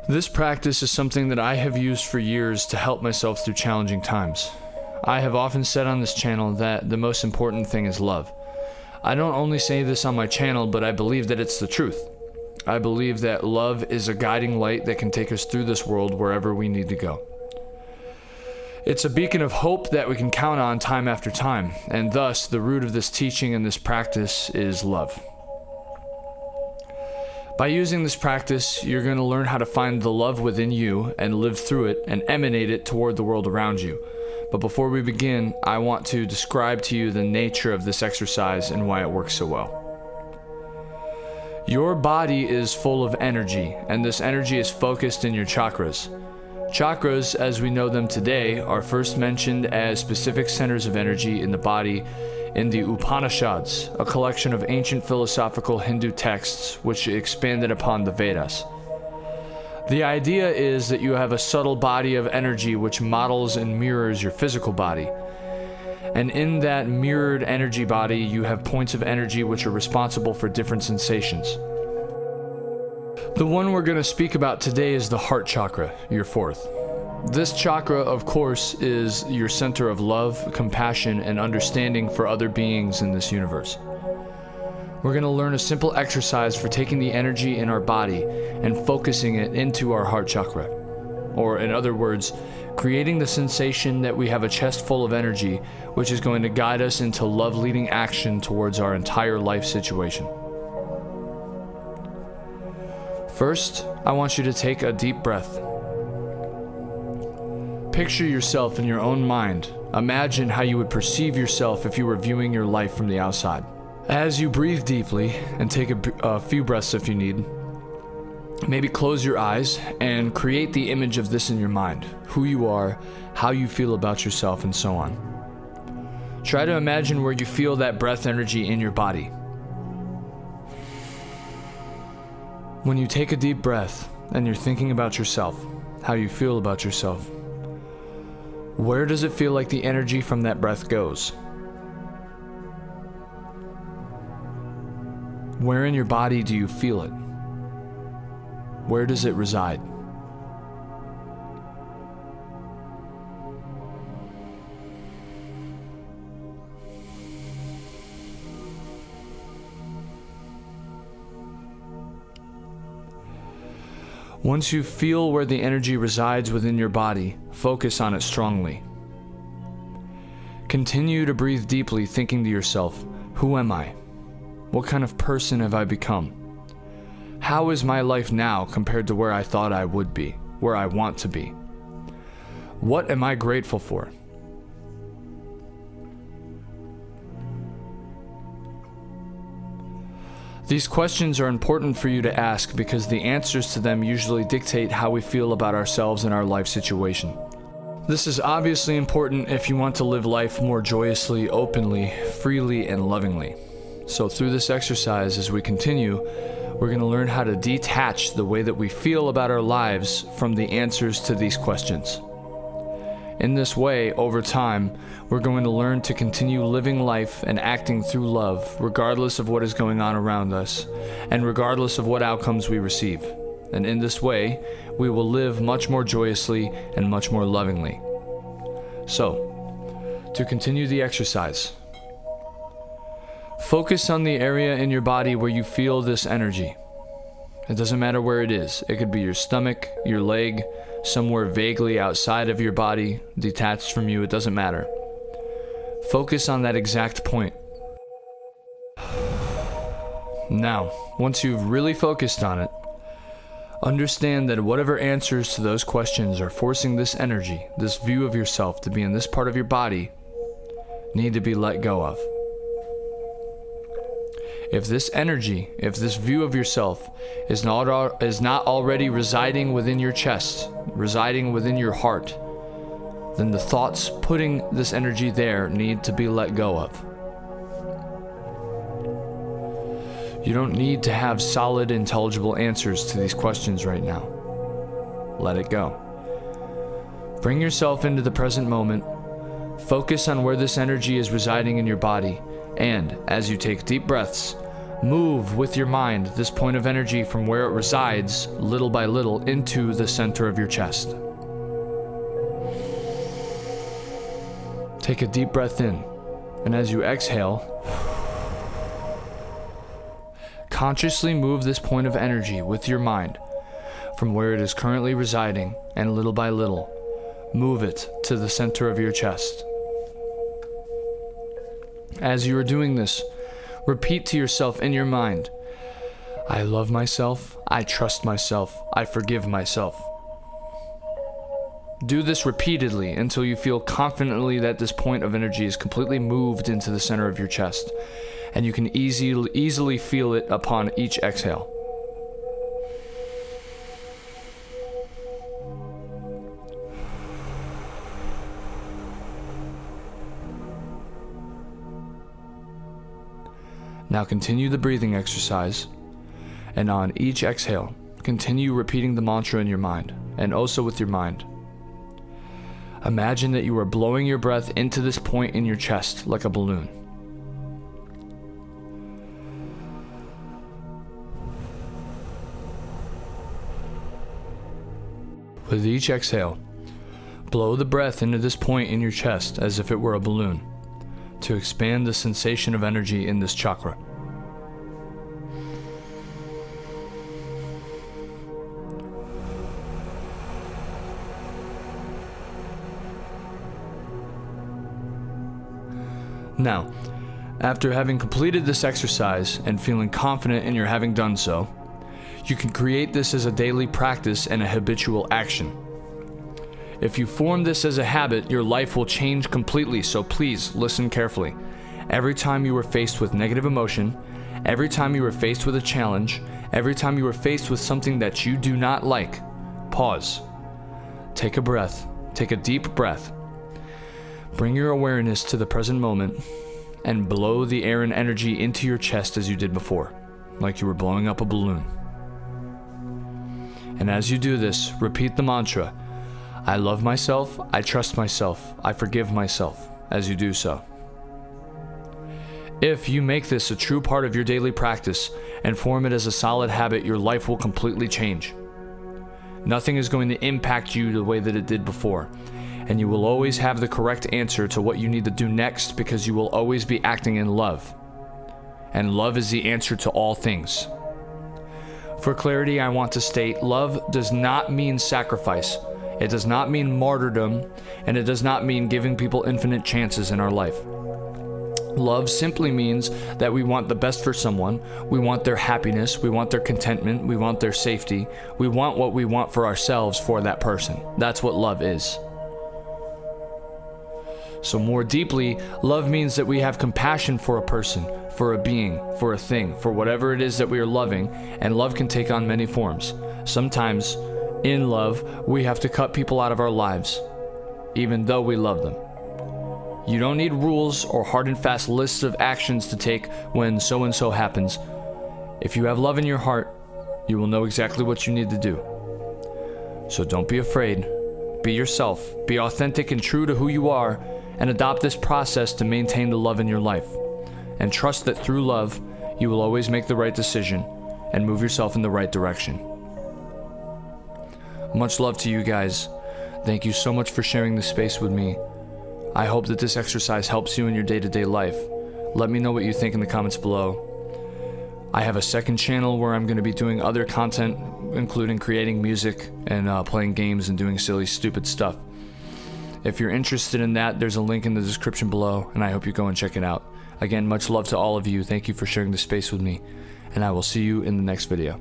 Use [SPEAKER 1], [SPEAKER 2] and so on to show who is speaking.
[SPEAKER 1] This practice is something that I have used for years to help myself through challenging times. I have often said on this channel that the most important thing is love. I don't only say this on my channel, but I believe that it's the truth. I believe that love is a guiding light that can take us through this world wherever we need to go. It's a beacon of hope that we can count on time after time, and thus the root of this teaching and this practice is love. By using this practice, you're going to learn how to find the love within you and live through it and emanate it toward the world around you. But before we begin, I want to describe to you the nature of this exercise and why it works so well. Your body is full of energy, and this energy is focused in your chakras. Chakras, as we know them today, are first mentioned as specific centers of energy in the body in the Upanishads, a collection of ancient philosophical Hindu texts which expanded upon the Vedas. The idea is that you have a subtle body of energy which models and mirrors your physical body. And in that mirrored energy body, you have points of energy which are responsible for different sensations. The one we're going to speak about today is the heart chakra, your fourth. This chakra, of course, is your center of love, compassion, and understanding for other beings in this universe. We're going to learn a simple exercise for taking the energy in our body and focusing it into our heart chakra. Or, in other words, creating the sensation that we have a chest full of energy, which is going to guide us into love-leading action towards our entire life situation. First, I want you to take a deep breath. Picture yourself in your own mind. Imagine how you would perceive yourself if you were viewing your life from the outside. As you breathe deeply, and take a few breaths if you need, maybe close your eyes and create the image of this in your mind. Who you are, how you feel about yourself, and so on. Try to imagine where you feel that breath energy in your body. When you take a deep breath and you're thinking about yourself, how you feel about yourself, where does it feel like the energy from that breath goes? Where in your body do you feel it? Where does it reside? Once you feel where the energy resides within your body, focus on it strongly. Continue to breathe deeply, thinking to yourself, who am I? What kind of person have I become? How is my life now compared to where I thought I would be, where I want to be? What am I grateful for? These questions are important for you to ask because the answers to them usually dictate how we feel about ourselves and our life situation. This is obviously important if you want to live life more joyously, openly, freely, and lovingly. So through this exercise, as we continue, we're going to learn how to detach the way that we feel about our lives from the answers to these questions. In this way, over time, we're going to learn to continue living life and acting through love, regardless of what is going on around us, and regardless of what outcomes we receive. And in this way, we will live much more joyously and much more lovingly. So, to continue the exercise, focus on the area in your body where you feel this energy. It doesn't matter where it is. It could be your stomach, your leg, somewhere vaguely outside of your body, detached from you, it doesn't matter. Focus on that exact point. Now, once you've really focused on it, understand that whatever answers to those questions are forcing this energy, this view of yourself to be in this part of your body, need to be let go of. If this energy, if this view of yourself is not already residing within your chest, residing within your heart, then the thoughts putting this energy there need to be let go of. You don't need to have solid, intelligible answers to these questions right now. Let it go. Bring yourself into the present moment. Focus on where this energy is residing in your body, and as you take deep breaths, Move with your mind this point of energy from where it resides, little by little, into the center of your chest. Take a deep breath in, and as you exhale, consciously move this point of energy with your mind from where it is currently residing, and little by little, move it to the center of your chest. As you are doing this, repeat to yourself in your mind, I love myself, I trust myself, I forgive myself. Do this repeatedly until you feel confidently that this point of energy is completely moved into the center of your chest, and you can easily feel it upon each exhale. Now continue the breathing exercise, and on each exhale, continue repeating the mantra in your mind, and also with your mind. Imagine that you are blowing your breath into this point in your chest like a balloon. With each exhale, blow the breath into this point in your chest as if it were a balloon, to expand the sensation of energy in this chakra. Now, after having completed this exercise and feeling confident in your having done so, you can create this as a daily practice and a habitual action. If you form this as a habit, your life will change completely, so please listen carefully. Every time you are faced with negative emotion, every time you are faced with a challenge, every time you are faced with something that you do not like, pause. Take a breath. Take a deep breath. Bring your awareness to the present moment and blow the air and energy into your chest as you did before, like you were blowing up a balloon. And as you do this, repeat the mantra, I love myself, I trust myself, I forgive myself, as you do so. If you make this a true part of your daily practice and form it as a solid habit, your life will completely change. Nothing is going to impact you the way that it did before, and you will always have the correct answer to what you need to do next because you will always be acting in love. And love is the answer to all things. For clarity, I want to state, love does not mean sacrifice. It does not mean martyrdom, and it does not mean giving people infinite chances in our life. Love simply means that we want the best for someone, we want their happiness, we want their contentment, we want their safety, we want what we want for ourselves for that person. That's what love is. So more deeply, love means that we have compassion for a person, for a being, for a thing, for whatever it is that we are loving, and love can take on many forms. Sometimes, in love, we have to cut people out of our lives, even though we love them. You don't need rules or hard and fast lists of actions to take when so-and-so happens. If you have love in your heart, you will know exactly what you need to do. So don't be afraid. Be yourself. Be authentic and true to who you are, and adopt this process to maintain the love in your life. And trust that through love, you will always make the right decision and move yourself in the right direction. Much love to you guys. Thank you so much for sharing this space with me. I hope that this exercise helps you in your day-to-day life. Let me know what you think in the comments below. I have a second channel where I'm going to be doing other content, including creating music and playing games and doing silly, stupid stuff. If you're interested in that, there's a link in the description below, and I hope you go and check it out. Again, much love to all of you. Thank you for sharing this space with me, and I will see you in the next video.